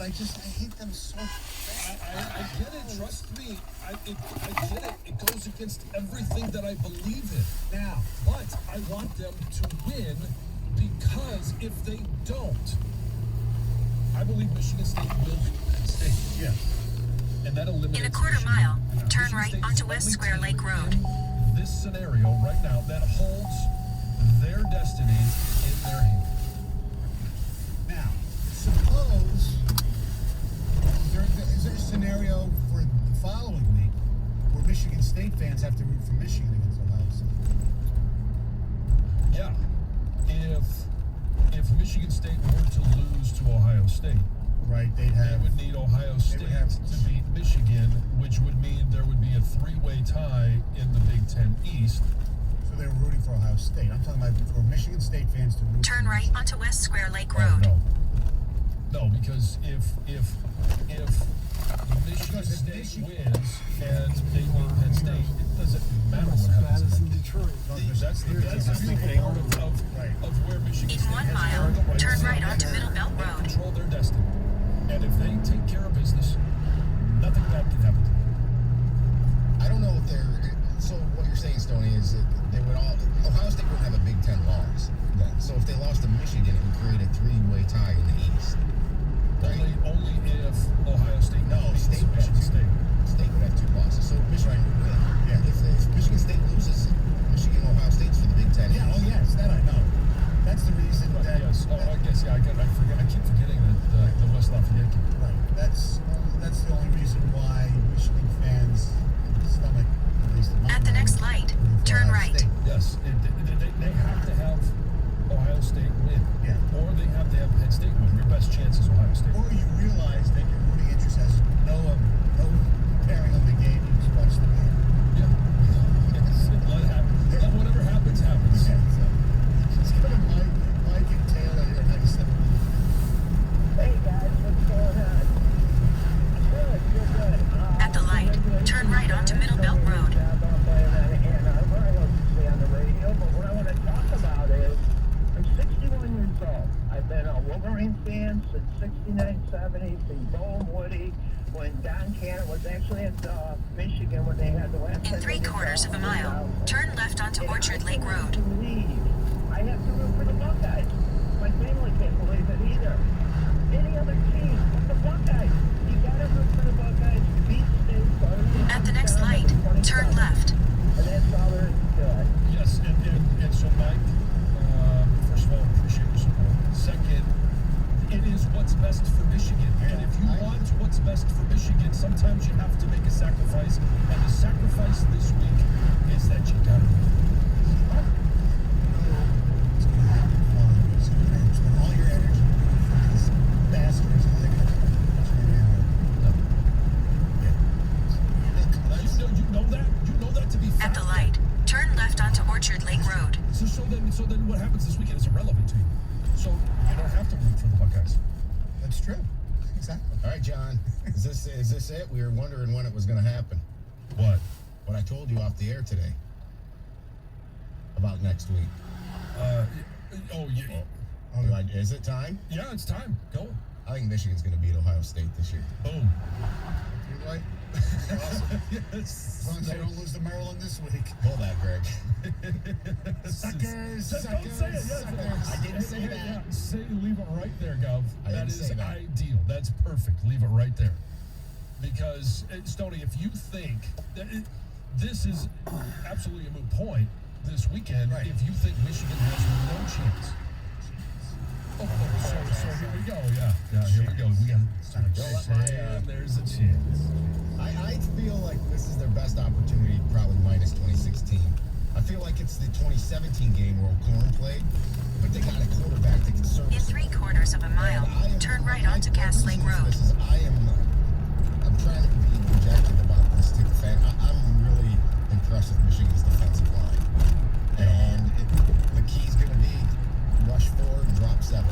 I hate them so bad. I get it. Trust me. I get it. It goes against everything that I believe in. Now, But I want them to win because if they don't, I believe Michigan State will be Penn State. yeah. And that eliminates In a quarter Michigan. mile, turn Michigan right State is onto the West only Square team Lake Road. in this scenario right now that holds their destiny in their hands. Now, suppose is there a scenario for the following week where Michigan State fans have to root for Michigan against Ohio State? Yeah. If Michigan State were to lose to Ohio State, Right, they would need Ohio State to beat Michigan, which would mean there would be a three-way tie in the Big Ten East. So they were rooting for Ohio State. I'm talking about for Michigan State fans to root Turn for right Michigan. onto West Square Lake Oh, Road. no, because if Michigan State wins and they beat Penn State, it doesn't matter what happens in Detroit. That's the beautiful part of where Michigan In State 1 has mile, earned the right turn to right sit onto there Middle Belt and Road. control their destiny. And if they take care of business, nothing bad can happen to them. I don't know if they're. So what you're saying, Stoney, is that they would all. Ohio State wouldn't have a Big Ten loss then. So if they lost to Michigan, it would create a three-way tie in the East. Right? Only if Ohio State beats State would Michigan have State. State would have two losses. So Michigan would win. Yeah. If Michigan State loses, Michigan Ohio State's for the Big Ten. Yeah, oh yes, that I know. That's the reason that. Yes. Oh, I guess. Yeah. I forget. I keep forgetting that the West Lafayette game. Right. That's the only reason why Michigan fans' stomach, at least in my At the mind, next light, rooting for turn Ohio right. State. Yes. They have to have Ohio State win. Yeah. Or they have to have Penn State win. Your best chance is Ohio State. Or you realize that your rooting interest has no bearing on the game. You just watch the game. Yeah. Let it happen. Let whatever happens, happens. Yeah, so just give it Mike and Taylor here. 97. Hey guys, what's going on? Good, you're good. At the light, turn right onto Middle Belt Road. I don't say on the radio, but what I want to talk about is I'm 61 years old. I've been a Wolverine fan since 69-70, seen Bo and Woody, when Don Cannon was actually at Michigan when they had the last. In 3/4 of a mile, turn left onto Orchard Lake Road. I have to root for the Buckeyes. My family can't believe it either. Any other team but the Buckeyes. You gotta root for the Buckeyes. Beat State. At the next light, turn left. And that's all there is to it. Yes. And so, Mike, first of all, appreciate your support. Second, it is what's best for Michigan. And if you want what's best for Michigan, sometimes you have to make a sacrifice. And the sacrifice this week is that you got to win. It's going to happen fun. It's going to spend all your energy for these bastards. And they're going to You know that? You know that to be fact. At the light, turn left onto Orchard Lake Road. So then what happens this weekend is irrelevant to you. So you don't have to root for the Buckeyes. That's true. Exactly. All right, John. Is this it? We were wondering when it was going to happen. What? What I told you off the air today about next week. Is it time? Yeah, it's time. Go. I think Michigan's going to beat Ohio State this year. Boom. You're right. Awesome. Yes. As long as they don't lose to Maryland this week. Pull that, Greg. Suckers, Don't say it. suckers. I didn't say that. Yeah, leave it right there, Gov. I That didn't is say that. ideal. That's perfect. Leave it right there. Because, Stoney, if you think that this is absolutely a moot point this weekend, Right. if you think Michigan has no chance. So here we go. Yeah, here we go. We got there's a chance. I feel like this is their best opportunity, probably minus 2016. I feel like it's the 2017 game where O'Korn played, but they got a quarterback that can serve. In 3/4 of a mile, turn right onto Cass Lake Road. I'm trying to be objective about this too. I'm really impressed with Michigan's defensive line. And the key's going to be rush 4 and drop 7.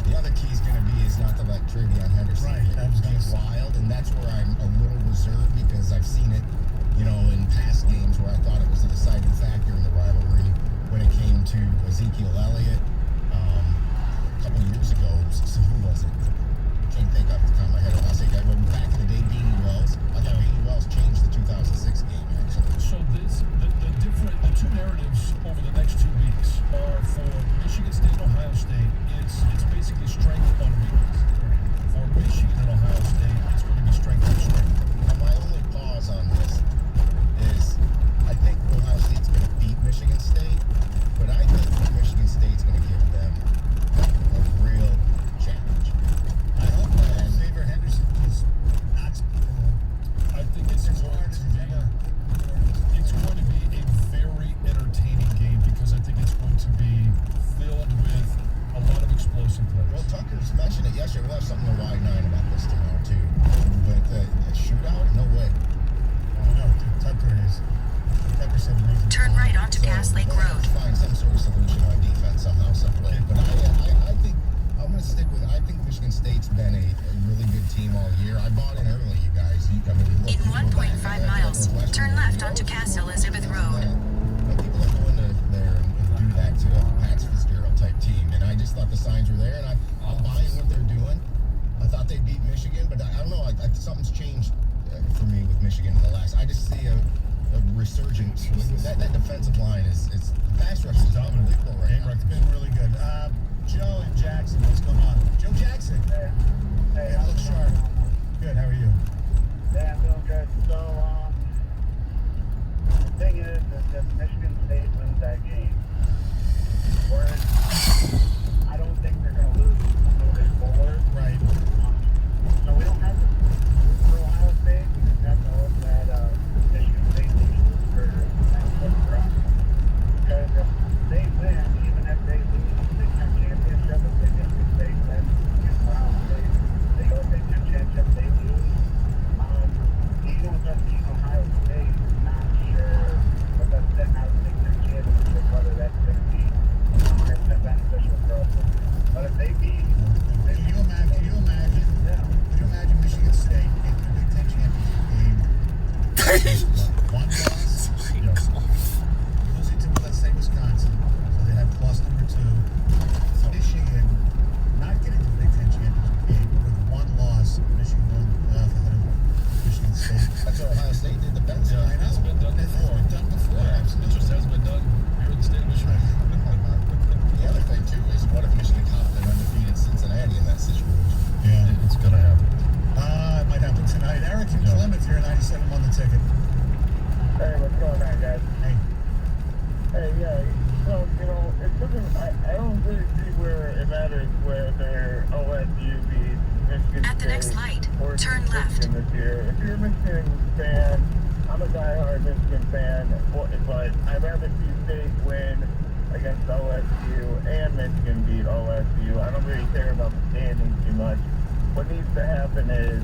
The other key's going to be is not to let Travion Henderson get wild, and that's where I'm a little reserved because I've seen it, in past games where I thought it was a deciding factor in the rivalry when it came to Ezekiel Elliott a couple years ago. So who was it? Can't think of almost changed the 2006 game, actually. So the two narratives over the next 2 weeks are for Michigan State and Ohio State. It's basically strength on weakness. For Michigan and Ohio State, it's going to be strength on strength. Now, my only pause on this is I think Ohio State's going to beat Michigan State, but I think Michigan State's going to give them a real challenge. I hope Xavier Henderson just knocks people. I think it's going to be a very entertaining game because I think it's going to be filled with a lot of explosive plays. Well, Tucker's mentioned it yesterday. We'll have something to wide nine about this tomorrow, too. But a shootout? No way. Oh, no, dude, Tucker said amazing. Turn right onto Cass Lake we'll have Road. to find some sort of solution on defense somehow, some way. But I think I'm going to stick with. I think Michigan State's been a really good team all year. I bought in early, you guys. In 1.5 miles, turn left onto Cass Elizabeth Road. People are going to there and do that to a Pat Fitzgerald type team, and I just thought the signs were there, and I'm buying what they're doing. I thought they beat Michigan, but I don't know. Something's changed for me with Michigan in the last. I just see a resurgence. That defensive line is pass rush is unbelievable right now. It's been really good. Joe and Jackson, what's going on? Joe Jackson. Hey, I look sharp. Good, how are you? Yeah, I'm doing good. So, the thing is that if Michigan State wins that game, I don't think they're going to lose moving forward. Right. So we don't have to root for Ohio State. We just have to hope that Michigan State loses for us. Because if they win, even if they lose the Big Ten championship, if they Michigan State wins against Ohio State, they go to Big Ten championship, they lose. Even with us beating Ohio State, I'm not sure with us setting out the Big Ten championship, whether that's going to be 100% beneficial for us. But if they beat, Can you imagine Michigan State in the Big Ten championship game? One loss, losing to, let's say, Wisconsin, so they have plus number 2. Michigan not getting to the Big Ten championship game with one loss. Michigan going ahead of Michigan State. That's what Ohio State did. The Penn State. I know. It's been done It's before. been done before. It Absolutely. just hasn't been done here in the state of Michigan. The other thing too is what if Michigan caught an undefeated Cincinnati in that situation? Yeah. It's gonna happen. It might happen tonight. Eric in Yeah. Plymouth, you're 97 on the ticket. hey, what's going on, guys? Hey, Hey, yeah, so, it doesn't, I don't really see where it matters whether OSU beats Michigan At the next State light, or turn beats left. Michigan this year. If you're a Michigan fan, I'm a diehard Michigan fan, but I'd rather see State win against OSU and Michigan beat OSU. I don't really care about the standings too much. What needs to happen is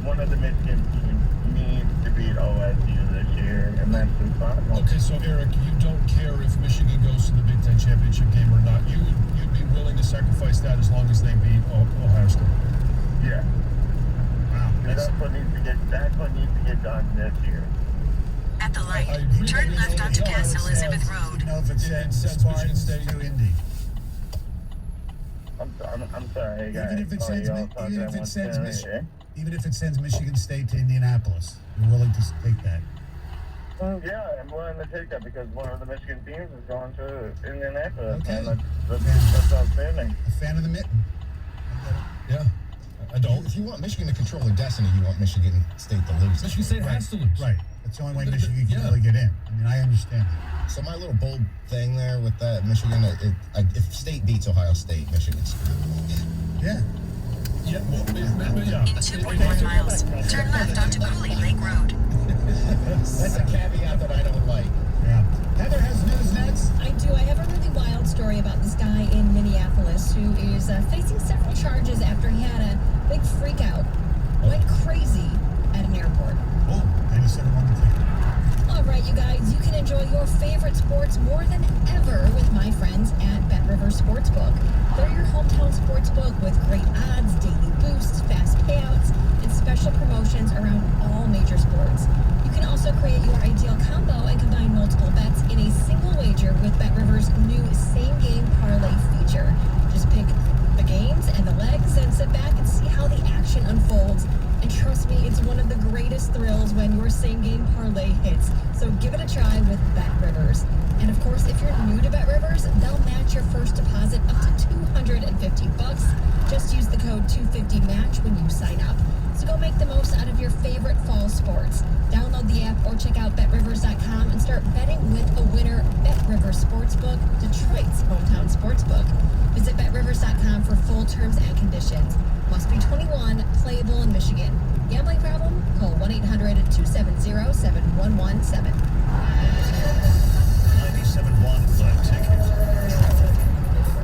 one of the Michigan teams needs to beat OSU this year, and that's just fine. Okay, so Eric, you don't care if Michigan goes to the Big Ten championship game or not. You'd be willing to sacrifice that as long as they beat Ohio State. Yeah. wow. That's what needs to get done this year. At the I light, agree. turn left onto Cass Elizabeth You Road. know, if it It sends sends Michigan Spartans State to Indy. I'm sorry, hey guys. Even if it sends, Y'all even talking if it once sends, again, even if it sends Michigan State to Indianapolis, you're willing to take that. Yeah, I'm willing to take that because one of the Michigan teams is going to Indianapolis, Okay. and that's outstanding. A fan of the mitten. Yeah, I don't. If you want Michigan to control their destiny, you want Michigan State to lose. Michigan State has to lose. Right. That's the only way Michigan can Yeah. really get in. I mean, I understand that. So my little bold thing there with that Michigan, if State beats Ohio State, Michigan's screwed. Yeah. Yeah, well, yeah. In 2.1 miles, turn left onto Cooley Lake Road. That's a caveat that I don't like. Yeah. Heather has news next. I do. I have a really wild story about this guy in Minneapolis who is facing several charges after he had a big freak out. Went crazy at an airport. Oh, 97 on the ticket. All right, you guys, you can enjoy your favorite sports more than ever with my friends at Bet Rivers Sportsbook. They're your hometown sportsbook with great odds, daily boosts, fast payouts, and special promotions around all major sports. You can also create your ideal combo and combine multiple bets in a single wager with Bet Rivers' new same-game parlay feature. Just pick the games and the legs and sit back and see how the action unfolds. And trust me, It's one of the greatest thrills when your same-game parlay hits. So give it a try with BetRivers. And of course, if you're new to BetRivers, they'll match your first deposit up to $250. Just use the code 250MATCH when you sign up. So go make the most out of your favorite fall sports. Download the app or check out BetRivers.com and start betting with a winner. BetRivers Sportsbook, Detroit's hometown sportsbook. Visit BetRivers.com for full terms and conditions. Must be 21, playable in Michigan. Gambling problem? Call 1-800-270-7117. 97.1 The Ticket.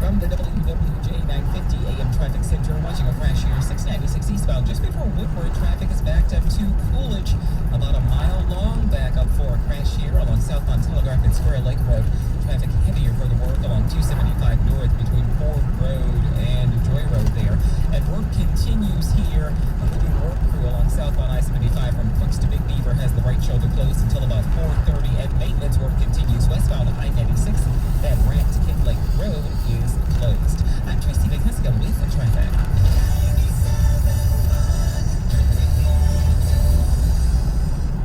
From the WWJ 950 AM Traffic Center, watching a crash here, 696 eastbound. Just before Woodward, traffic is backed up to Coolidge, about a mile long. Back up for a crash here along southbound Telegraph and Square Lake Road. Traffic heavier for the work along 275 north between Ford Road and Joy Road there. And work continues here. A moving work crew along southbound I-75 from Crooks to Big Beaver has the right shoulder closed until about 4:30. And maintenance work continues westbound I-96. That ramp to Kid Lake Road is closed. I'm Tracy McCusker with the traffic.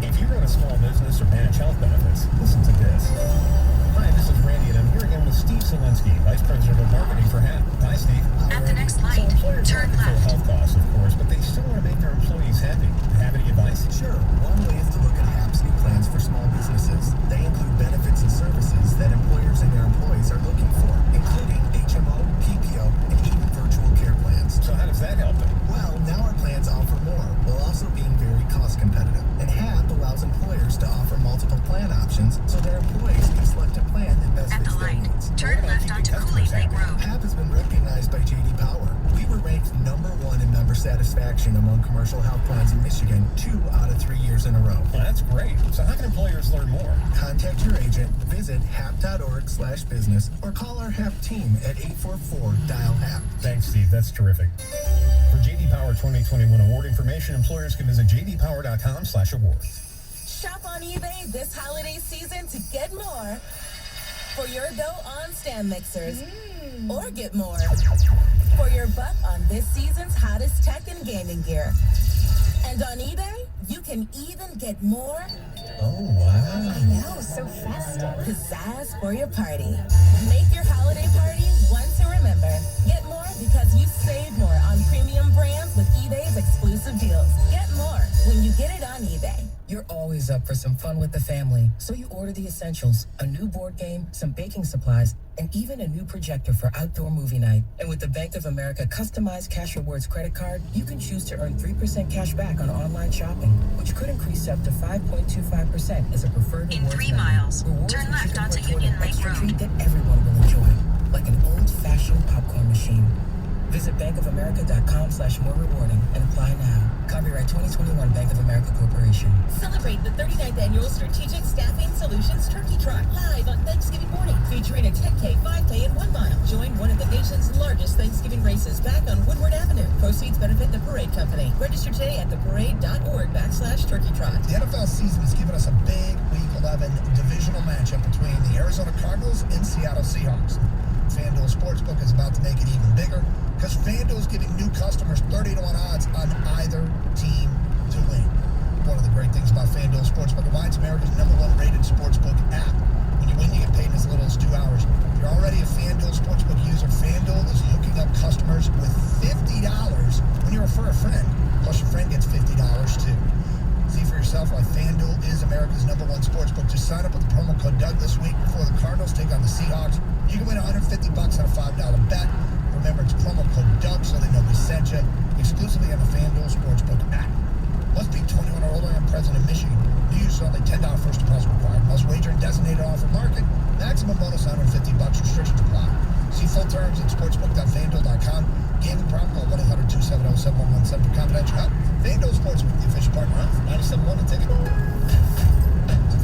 If you run a small business or manage health benefits, listen to this. Hi, this is Randy, and I'm here again with Steve Zielinski, Vice President of Marketing for HAP. Hi, Steve. At the next light, So employers turn have to left. health costs, of course, but they still want to make their employees happy. Have any advice? Sure. One way is to look at HAP's new plans for small businesses. They include benefits and services that employers and their employees are looking for, including HMO, PPO, and even virtual care plans. So how does that help them? Well, now our plans offer more, while also being very cost competitive. And HAP allows employers to offer multiple plan options so their employees can select a plan that best At fits the their light, needs. turn left onto Cooley Lake Road. HAP has been recognized by J.D. Power. We were ranked #1 in member satisfaction among commercial health plans in Michigan 2 out of 3 years in a row. Well, that's great. So how can employers learn more? Contact your agent, visit hap.org/business, or call our HAP team at 844-DIAL-HAP. Thanks, Steve. That's terrific. For J.D. Power 2021 award information, employers can visit jdpower.com/awards. Shop on eBay this holiday season to get more for your dough on stand mixers, or get more for your buck on this season's hottest tech and gaming gear. And on eBay, you can even get more. Oh, wow. I know, so festive. Pizzazz for your party. Make your holiday party one to remember. Get more because you save more on premium brands with eBay's exclusive deals. Get more when you get it on eBay. You're always up for some fun with the family, so you order the essentials, a new board game, some baking supplies, and even a new projector for outdoor movie night. And with the Bank of America customized Cash Rewards credit card, you can choose to earn 3% cash back on online shopping, which could increase up to 5.25% as a preferred In rewards 3 member. miles, Rewards turn which you left can onto put toward Union an Lake extra Road. treat that everyone will enjoy, like an old-fashioned popcorn machine. Visit bankofamerica.com/more rewarding and apply now. Copyright 2021 Bank of America Corporation. Celebrate the 39th annual Strategic Staffing Solutions Turkey Trot live on Thanksgiving morning, featuring a 10K, 5K, and 1 mile. Join one of the nation's largest Thanksgiving races back on Woodward Avenue. Proceeds benefit the Parade Company. Register today at theparade.org/Turkey Trot. The NFL season has given us a big Week 11 divisional matchup between the Arizona Cardinals and Seattle Seahawks. FanDuel Sportsbook is about to make it even bigger because FanDuel is giving new customers 30-1 odds on either team to win. One of the great things about FanDuel Sportsbook, and why it's America's #1 rated sportsbook app. When you win, you get paid in as little as 2 hours. If you're already a FanDuel Sportsbook user, FanDuel is hooking up customers with $50 when you refer a friend. Plus, your friend gets $50 too. See for yourself why FanDuel is America's #1 sportsbook. Just sign up with the promo code Doug this week before the Cardinals take on the Seahawks. You can win $150 on a $5 bet. Remember, it's promo code Doug so they know we sent you. Exclusively on the FanDuel Sportsbook app. Must be 21 or older and present in Michigan. New users only $10 first deposit required. Must wager in designated offer market. Maximum bonus $150. Restrictions apply. See full terms at sportsbook.fanduel.com. Gaming problem, call 1-800-270-7117 for confidential help. FanDuel Sportsbook, the official partner of 97.1 The Ticket.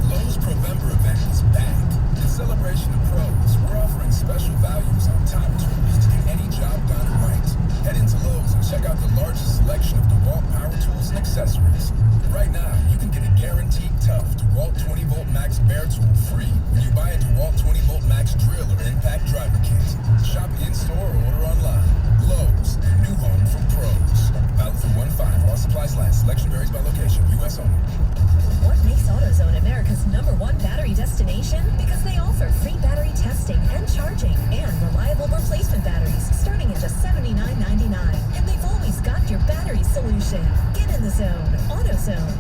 Lowe's Provember event is back. In celebration of pros, we're offering special values on top tools to get any job done right. Head into Lowe's and check out the largest selection of DeWalt power tools and accessories. Right now, you can get a guaranteed tough DeWalt 20-volt max bare tool free when you buy a DeWalt 20-volt max drill or impact driver kit. Shop in-store or order online. Lowe's, the new home for pros. Valid through 1/5. All supplies Supplies last. Selection varies by location. U.S. only. What makes AutoZone America's #1 battery destination? Because they offer free battery testing and charging and reliable replacement batteries starting at just $79.99. And they've always got your battery solution. Get in the zone. AutoZone.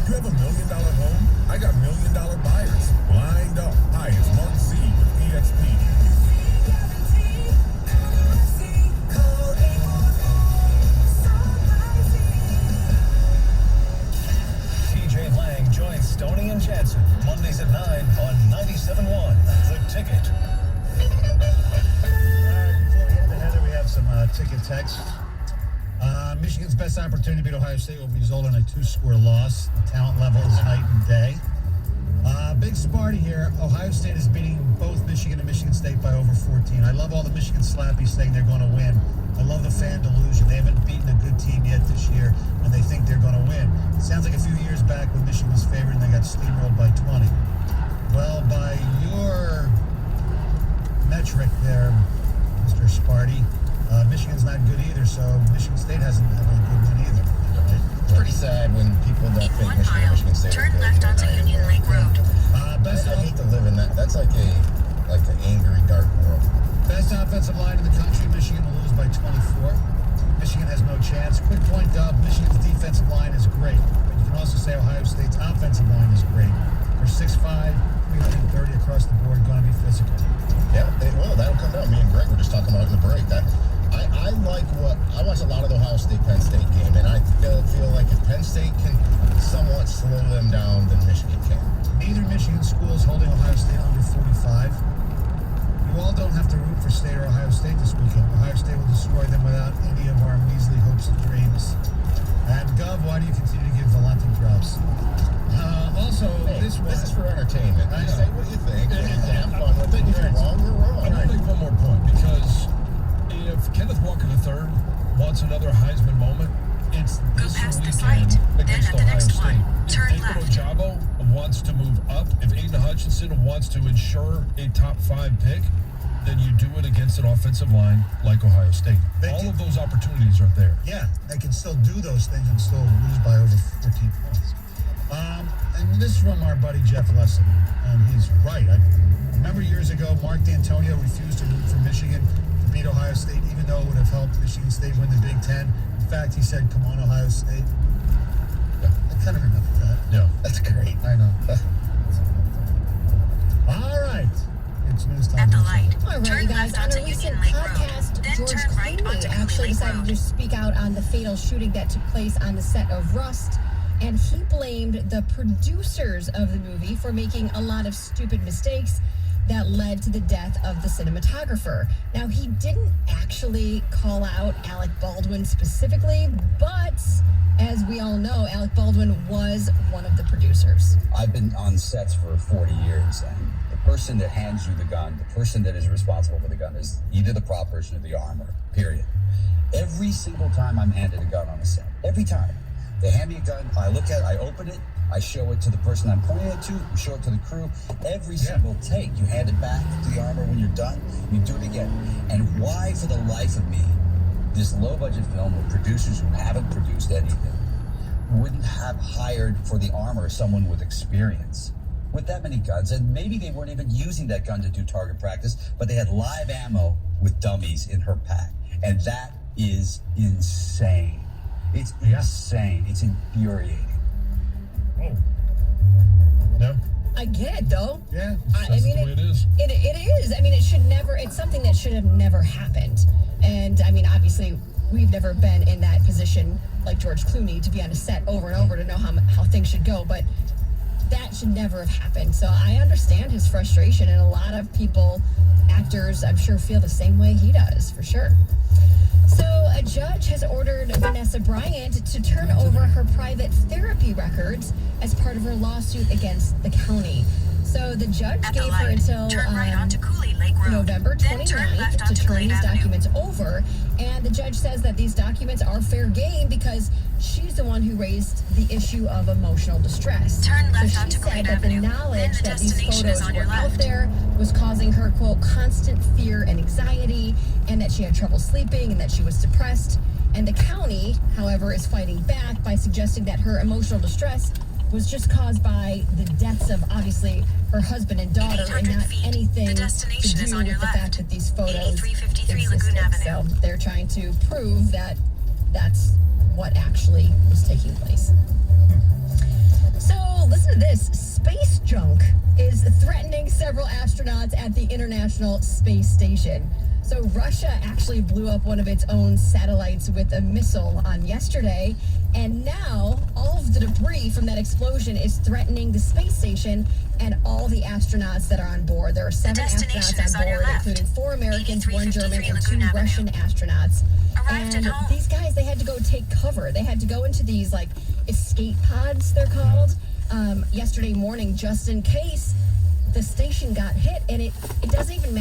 You have $1 million home? I got $1 million buyers lined up. Hi, it's Mark Z with EXP. TJ Lang joins Stoney and Jansen Mondays at 9 on 97.1 The Ticket. Before we hit the header, we have some ticket texts. Michigan's best opportunity to beat Ohio State will result in a 2-score loss. The talent level is night and day. Big Sparty here. Ohio State is beating both Michigan and Michigan State by over 14. I love all the Michigan slappies saying they're going to win. I love the fan delusion. They haven't beaten a good team yet this year, and they think they're going to win. It sounds like a few years back when Michigan was favored and they got steamrolled by 20. Well, by your metric there, Mr. Sparty, Michigan's not good either, so Michigan State hasn't had a good win either. It's pretty sad when people don't In think 1 Michigan and mile, Michigan State are turn good. left onto Union Lake Road. I hate to live in that. That's like an angry, dark world. Best offensive line in the country, Michigan will lose by 24. Michigan has no chance. Quick point, Dub, Michigan's defensive line is great, but you can also say Ohio State's offensive line is great. They're 6'5", 330 across the board, going to be physical. Yeah, they will. That'll come down. Me and Greg were just talking about it in the break. I like I watch a lot of the Ohio State-Penn State game, and I feel like if Penn State can somewhat slow them down, then Michigan can. Neither Michigan school is holding Ohio State under 45. You all don't have to root for State or Ohio State this weekend. Ohio State will destroy them without any of our measly hopes and dreams. And Gov, why do you continue to give Valenti drops? This is for entertainment. I You know. say what you think. Have fun with it. If you're wrong, you're wrong. I want to make one more point, because if Kenneth Walker III wants another Heisman moment, it's Go this past this weekend light, then against at the Ohio next State. one, turn If David left. Ojabo wants to move up, if Aiden Hutchinson wants to ensure a top 5 pick, then you do it against an offensive line like Ohio State. All of those opportunities are there. Yeah, they can still do those things and still lose by over 14 points. And this is from our buddy Jeff Lesson, and he's right. I remember years ago, Mark D'Antonio refused to root for Michigan to beat Ohio State, even though it would have helped Michigan State win the Big Ten. In fact, he said, "Come on, Ohio State." Yeah, I kind of remember that. Yeah. That's great. I know. All right. It's news time. At the light, All right, turn you guys, left on onto a recent Union Lake podcast, Road. Then George turn right onto Clooney Cooley actually Lake decided Road. to speak out on the fatal shooting that took place on the set of Rust, and he blamed the producers of the movie for making a lot of stupid mistakes that led to the death of the cinematographer. Now, he didn't actually call out Alec Baldwin specifically, but as we all know, Alec Baldwin was one of the producers. I've been on sets for 40 years, and the person that hands you the gun, the person that is responsible for the gun, is either the prop person or the armor, period. Every single time I'm handed a gun on a set, every time, they hand me a gun, I look at it, I open it, I show it to the person I'm pointing it to, show it to the crew. Every single take, you hand it back to the armor when you're done, you do it again. And why, for the life of me, this low-budget film with producers who haven't produced anything wouldn't have hired for the armor someone with experience with that many guns? And maybe they weren't even using that gun to do target practice, but they had live ammo with dummies in her pack. And that is insane. It's insane. It's infuriating. Oh. No. I get it, though. Yeah. That's the way it is. It is. I mean, it should never, it's something that should have never happened. And I mean, obviously, we've never been in that position like George Clooney to be on a set over and over to know how things should go, but that should never have happened. So I understand his frustration, and a lot of people, actors, I'm sure, feel the same way he does, for sure. So a judge has ordered Vanessa Bryant to turn over her private therapy records as part of her lawsuit against the county. So the judge At the gave her light, until turn right onto Cooley Lake Road. November Then turn 29th left to onto turn Glade these Avenue. documents over. And the judge says that these documents are fair game because she's the one who raised the issue of emotional distress. Turn left so she onto said Glade that the Avenue. Then knowledge the that these destination is photos on were your out left. there was causing her, quote, constant fear and anxiety, and that she had trouble sleeping and that she was depressed. And the county, however, is fighting back by suggesting that her emotional distress was just caused by the deaths of, obviously, her husband and daughter, and not anything to do with the fact that these photos existed. So they're trying to prove that that's what actually was taking place. So listen to this. Space junk is threatening several astronauts at the International Space Station. So Russia actually blew up one of its own satellites with a missile on yesterday, and now all of the debris from that explosion is threatening the space station and all the astronauts that are on board. There are 7 astronauts on board, including 4 Americans, 1 German, and 2 Russian astronauts. And these guys, they had to go take cover. They had to go into these, like, escape pods, they're called, yesterday morning, just in case the station got hit. And it doesn't even matter.